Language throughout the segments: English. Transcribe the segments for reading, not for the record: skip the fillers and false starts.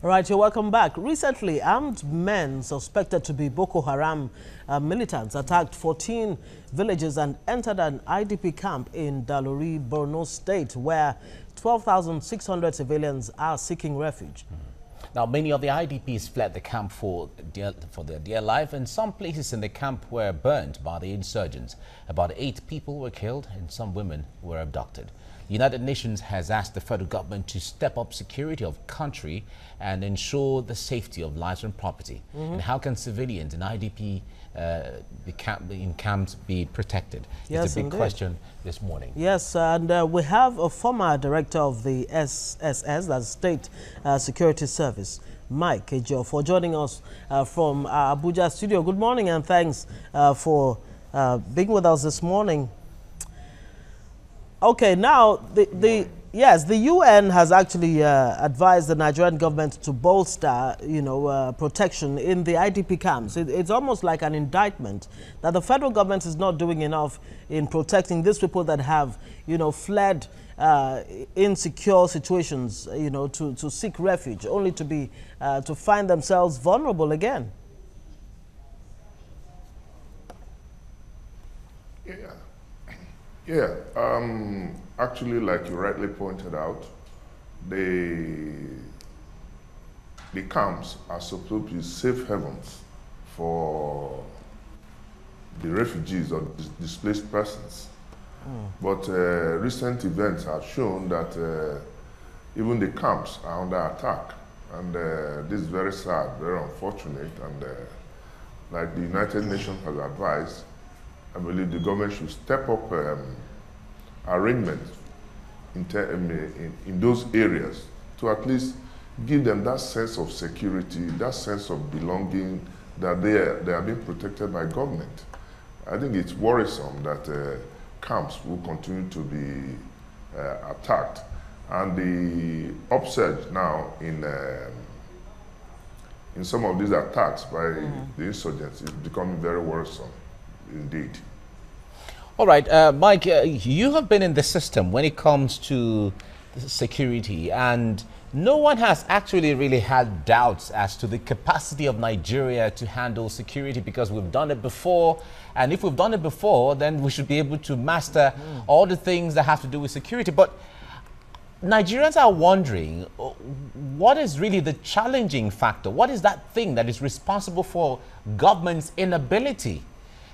All right, you're welcome back. Recently, armed men suspected to be Boko Haram militants attacked 14 villages and entered an IDP camp in Dalori, Borno State, where 12,600 civilians are seeking refuge. Now, many of the IDPs fled the camp for their dear life, and some places in the camp were burned by the insurgents. About 8 people were killed and some women were abducted. The United Nations has asked the federal government to step up security of country and ensure the safety of lives and property. And how can civilians in IDP in camps be protected? Yes, it's a big indeed. question this morning. Yes, and we have a former director of the SSS, that's State Security Service, Mike Ejo, for joining us from Abuja studio. Good morning and thanks for being with us this morning. Okay, now the UN has actually advised the Nigerian government to bolster, protection in the IDP camps. It's almost like an indictment that the federal government is not doing enough in protecting these people that have, fled insecure situations, to seek refuge, only to be to find themselves vulnerable again. Yeah, actually, like you rightly pointed out, the camps are supposed to be safe havens for the refugees or displaced persons. But recent events have shown that even the camps are under attack. And this is very sad, very unfortunate. And like the United Nations has advised, I believe the government should step up arrangements in those areas to at least give them that sense of security, that sense of belonging, that they are being protected by government. I think it's worrisome that camps will continue to be attacked. And the upsurge now in some of these attacks by the insurgents is becoming very worrisome. Indeed. All right, Mike, you have been in the system when it comes to security, and no one has actually really had doubts as to the capacity of Nigeria to handle security because we've done it before. And if we've done it before, then we should be able to master all the things that have to do with security. But Nigerians are wondering, what is really the challenging factor? What is that thing that is responsible for government's inability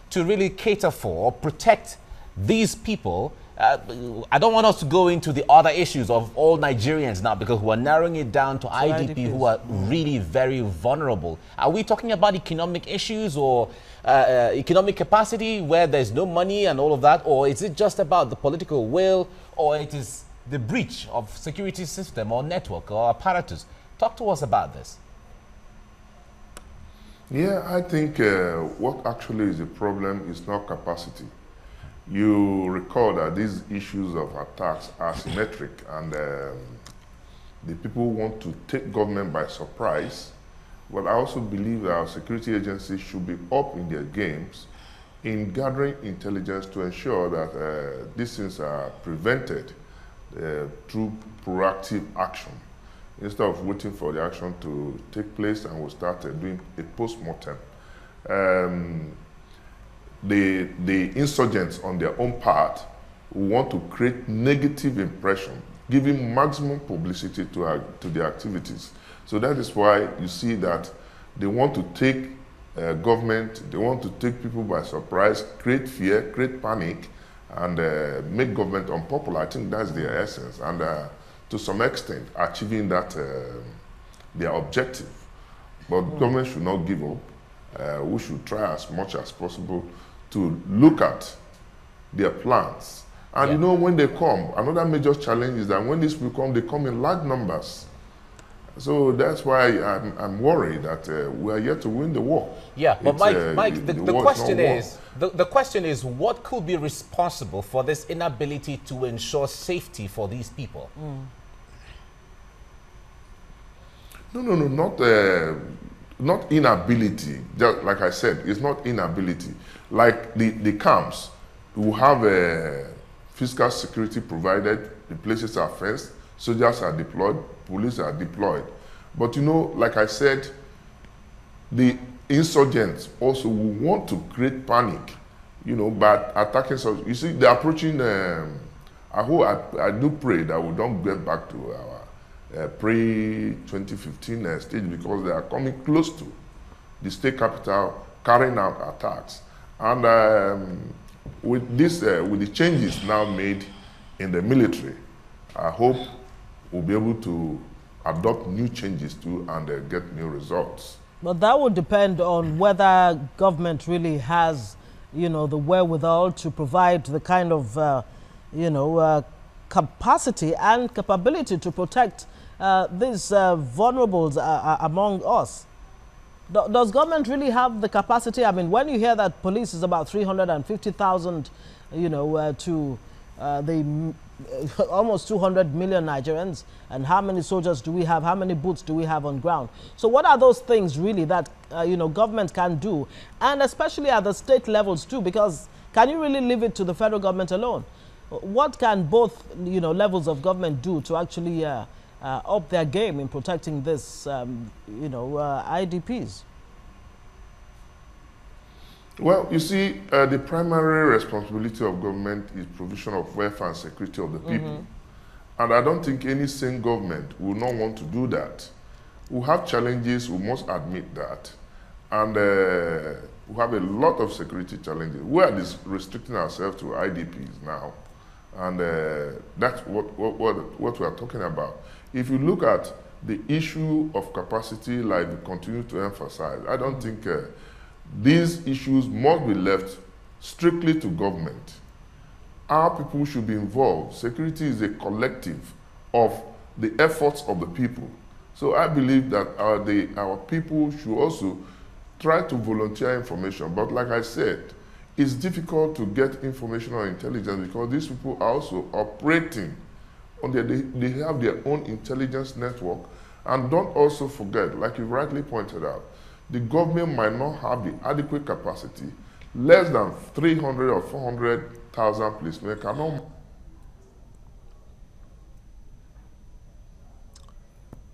to really cater for or protect these people? I don't want us to go into the other issues of all Nigerians now because we're narrowing it down to IDP who are really very vulnerable. Are we talking about economic issues or economic capacity where there's no money and all of that? Or is it just about the political will, or it is the breach of security system or network or apparatus? Talk to us about this. Yeah, I think what actually is the problem is not capacity. You recall that these issues of attacks are symmetric, and the people want to take government by surprise. But I also believe that our security agencies should be up in their games in gathering intelligence to ensure that these things are prevented through proactive action, instead of waiting for the action to take place and we'll start doing a post-mortem. The insurgents on their own part want to create negative impression, giving maximum publicity to their activities. So that is why you see that they want to take government, they want to take people by surprise, create fear, create panic, and make government unpopular. I think that's their essence. And to some extent, achieving that their objective. But government should not give up. We should try as much as possible to look at their plans. And when they come, another major challenge is that when these people come, they come in large numbers. So that's why I'm worried that we are yet to win the war. Yeah, but Mike, the question is, what could be responsible for this inability to ensure safety for these people? No, not inability. Just like I said, it's not inability. Like the camps, who have physical security provided, the places are fenced, soldiers are deployed, police are deployed. But you know, like I said, the insurgents also will want to create panic, you know, by attacking. So you see, they're approaching. I do pray that we don't get back to our pre-2015 stage, because they are coming close to the state capital, carrying out attacks. And with this, with the changes now made in the military, I hope we'll be able to adopt new changes too and get new results. But that would depend on whether government really has, you know, the wherewithal to provide the kind of, capacity and capability to protect these vulnerables among us. Does government really have the capacity? I mean, when you hear that police is about 350,000, to the almost 200 million Nigerians, and how many soldiers do we have? How many boots do we have on ground? So what are those things really that, government can do? And especially at the state levels too, because can you really leave it to the federal government alone? What can both, levels of government do to actually up their game in protecting this, IDPs? Well, you see, the primary responsibility of government is provision of welfare and security of the people. And I don't think any sane government will not want to do that. We have challenges, we must admit that. And we have a lot of security challenges. We are restricting ourselves to IDPs now. And that's what we are talking about. If you look at the issue of capacity, like we continue to emphasize, I don't think these issues must be left strictly to government. Our people should be involved. Security is a collective of the efforts of the people. So I believe that our people should also try to volunteer information. But like I said, it's difficult to get information or intelligence because these people are also operating on they have their own intelligence network. And don't also forget, like you rightly pointed out, the government might not have the adequate capacity. Less than 300 or 400,000 policemen cannot.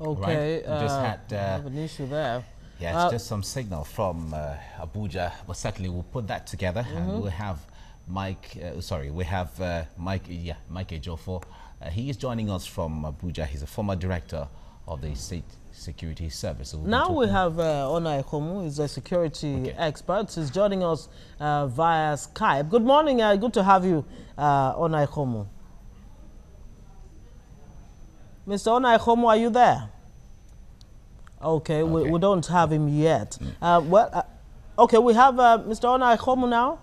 Okay, right. Just had have an issue there. Yeah, it's just some signal from Abuja, but certainly we'll put that together and we'll have Mike. We have Mike Ejiofor. He is joining us from Abuja. He's a former director of the State Security Service. So now we have Onai Khomu, who's a security expert. He's joining us via Skype. Good morning. Good to have you, Onai Khomu. Mr. Onai Khomu, are you there? Okay, we don't have him yet. Okay, we have Mr. Onai Khomu now.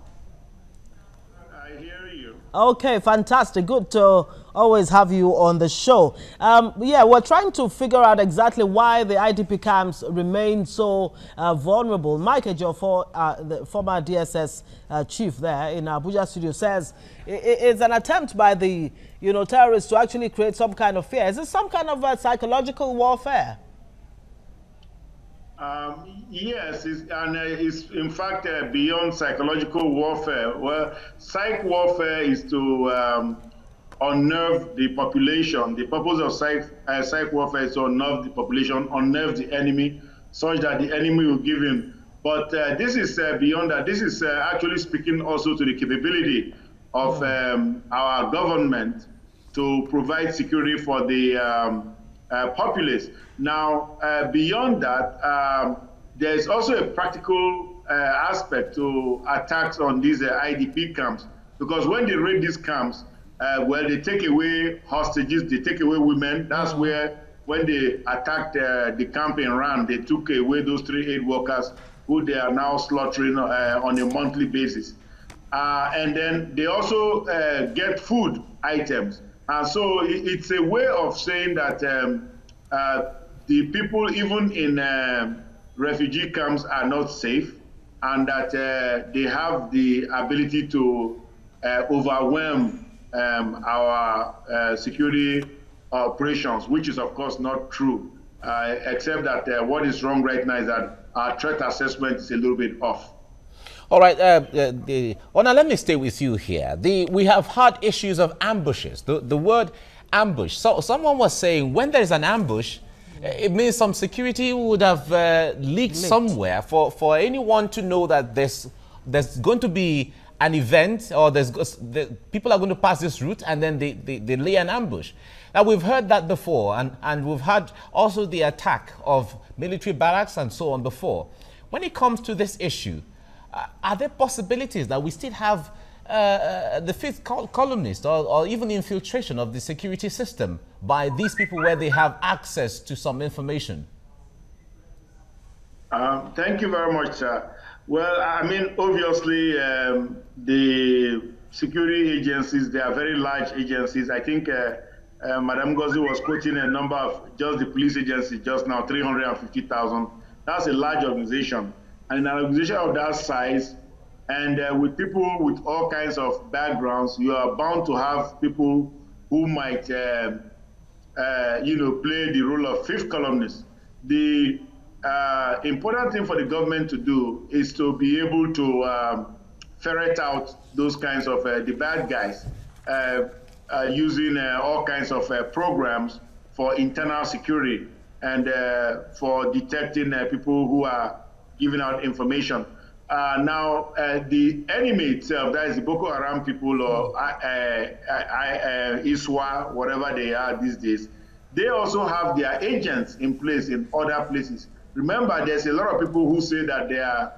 I hear you. Okay, fantastic. Good to always have you on the show. Yeah, we're trying to figure out exactly why the IDP camps remain so vulnerable. Mike Ejiofor, the former DSS chief there in Abuja studio, says it's an attempt by the terrorists to actually create some kind of fear. Is this some kind of psychological warfare? Yes, it's in fact beyond psychological warfare. Well, psych warfare is to unnerve the population. The purpose of psych warfare is to unnerve the population, unnerve the enemy, such that the enemy will give in. But this is beyond that. This is actually speaking also to the capability of our government to provide security for the populace. Now, beyond that, there's also a practical aspect to attacks on these IDP camps, because when they raid these camps, well, they take away hostages, they take away women. That's where, when they attacked the camp in Ran, they took away those 3 aid workers who they are now slaughtering on a monthly basis. And then they also get food items. And so it's a way of saying that the people, even in refugee camps, are not safe, and that they have the ability to overwhelm our security operations, which is of course not true, except that what is wrong right now is that our threat assessment is a little bit off. All right, Ona, let me stay with you here. We have had issues of ambushes. The word ambush. So someone was saying when there is an ambush, it means some security would have leaked somewhere for anyone to know that there's going to be an event, or people are going to pass this route, and then they lay an ambush. Now, we've heard that before, and we've had also the attack of military barracks and so on before. When it comes to this issue, are there possibilities that we still have the fifth columnist or even infiltration of the security system by these people where they have access to some information? Thank you very much, sir. Well, I mean, obviously, the security agencies, they are very large agencies. I think Madam Ngozi was quoting a number of just the police agency just now, 350,000. That's a large organization. And an organization of that size, and with people with all kinds of backgrounds, you are bound to have people who might, play the role of fifth columnist. The important thing for the government to do is to be able to ferret out those kinds of the bad guys using all kinds of programs for internal security and for detecting people who are giving out information. Now, the enemy itself, that is the Boko Haram people or ISWA, whatever they are these days, they also have their agents in place in other places. Remember, there's a lot of people who say that they are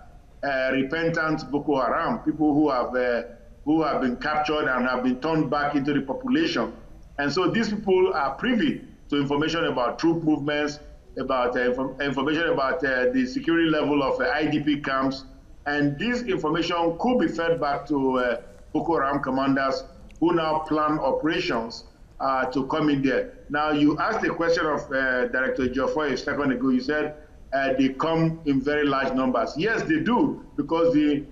repentant Boko Haram, people who have been captured and have been turned back into the population. And so these people are privy to information about troop movements, about information about the security level of IDP camps. And this information could be fed back to Boko Haram commanders who now plan operations to come in there. Now, you asked the question of Director Geoffroy a second ago. You said they come in very large numbers. Yes, they do, because the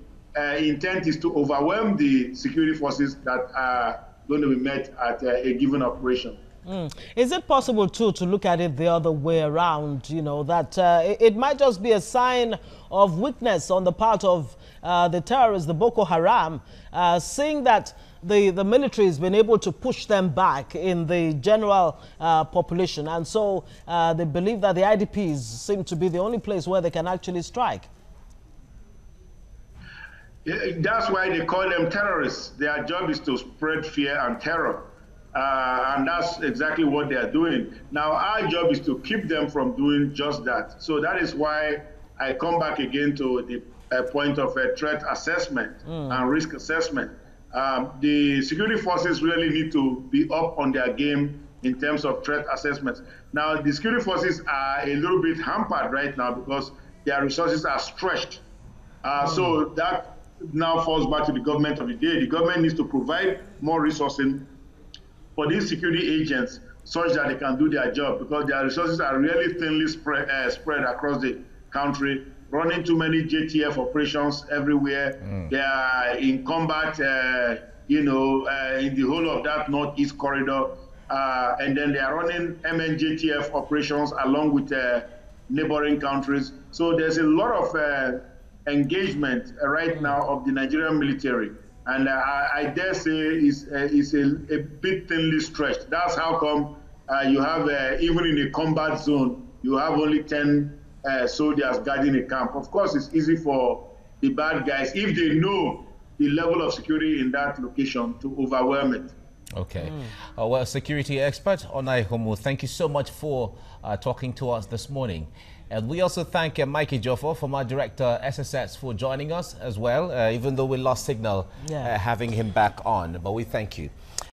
intent is to overwhelm the security forces that are going to be met at a given operation. Is it possible, too, to look at it the other way around, that it might just be a sign of weakness on the part of the terrorists, the Boko Haram, seeing that the military has been able to push them back in the general population, and so they believe that the IDPs seem to be the only place where they can actually strike? Yeah, that's why they call them terrorists. Their job is to spread fear and terror. And that's exactly what they are doing. Now, our job is to keep them from doing just that. So that is why I come back again to the point of threat assessment and risk assessment. The security forces really need to be up on their game in terms of threat assessment. Now, the security forces are a little bit hampered right now because their resources are stretched. So that now falls back to the government of the day. The government needs to provide more resourcing for these security agents such that they can do their job, because their resources are really thinly spread across the country, running too many JTF operations everywhere. They are in combat, in the whole of that northeast corridor. And then they are running MNJTF operations along with neighboring countries. So there's a lot of engagement right now of the Nigerian military. And I dare say it's a bit thinly stretched. That's how come you have, even in a combat zone, you have only 10 soldiers guarding a camp. Of course, it's easy for the bad guys, if they know the level of security in that location, to overwhelm it. Okay. Well, security expert Onai Homo, thank you so much for talking to us this morning. And we also thank Mikey Joffo, former director SSS, for joining us as well, even though we lost signal having him back on. But we thank you.